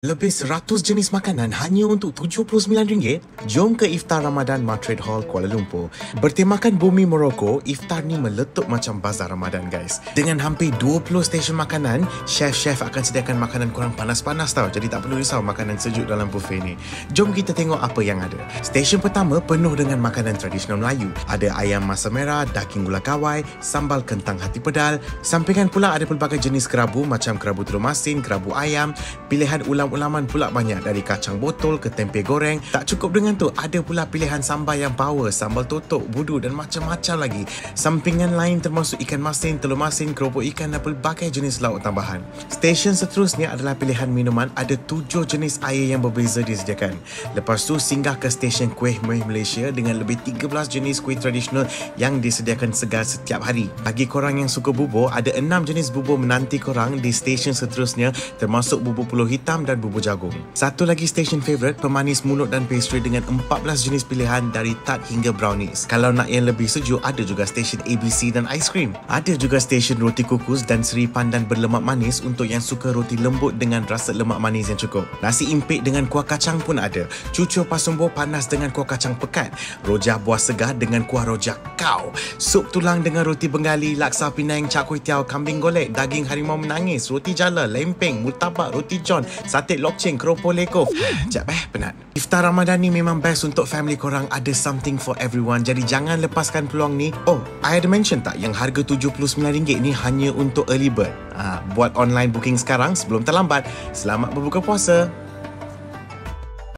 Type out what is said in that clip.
Lebih 100 jenis makanan hanya untuk RM79? Jom ke Iftar Ramadan Martrade Hall, Kuala Lumpur. Bertemakan bumi Morocco, iftar ni meletup macam bazar Ramadan, guys. Dengan hampir 20 stesen makanan, chef-chef akan sediakan makanan korang panas-panas tau. Jadi tak perlu risau makanan sejuk dalam buffet ni. Jom kita tengok apa yang ada. Stesen pertama penuh dengan makanan tradisional Melayu. Ada ayam masak merah, daging gula kawai, sambal kentang hati pedal. Sampingan pula ada pelbagai jenis kerabu macam kerabu telur masin, kerabu ayam, pilihan ulam-ulaman pula banyak dari kacang botol ke tempe goreng. Tak cukup dengan tu, ada pula pilihan sambal yang power, sambal totok, budu dan macam-macam lagi. Sampingan lain termasuk ikan masin, telur masin, keropok ikan dan pelbagai jenis lauk tambahan. Stesen seterusnya adalah pilihan minuman. Ada 7 jenis air yang berbeza disediakan. Lepas tu singgah ke stesen kuih muih Malaysia dengan lebih 13 jenis kuih tradisional yang disediakan segar setiap hari. Bagi korang yang suka bubur, ada 6 jenis bubur menanti korang di stesen seterusnya, termasuk bubur pulut hitam dan bubur jagung. Satu lagi stesen favourite, pemanis mulut dan pastry dengan 14 jenis pilihan dari tart hingga brownies. Kalau nak yang lebih sejuk, ada juga stesen ABC dan aiskrim. Ada juga stesen roti kukus dan seri pandan berlemak manis untuk yang suka roti lembut dengan rasa lemak manis yang cukup. Nasi impit dengan kuah kacang pun ada. Cucur pasumbo panas dengan kuah kacang pekat. Rojak buah segar dengan kuah rojak kau. Sup tulang dengan roti Bengali, laksa Penang, cak kuih tiaw, kambing golek, daging harimau menangis, roti jala, lempeng, murtabak, roti john, sate lokceng, keropok lekov. Sekejap penat. Iftar Ramadan ni memang best untuk family korang. Ada something for everyone. Jadi jangan lepaskan peluang ni. Oh, I ada mention tak yang harga RM79 ni hanya untuk early bird? Buat online booking sekarang sebelum terlambat. Selamat berbuka puasa.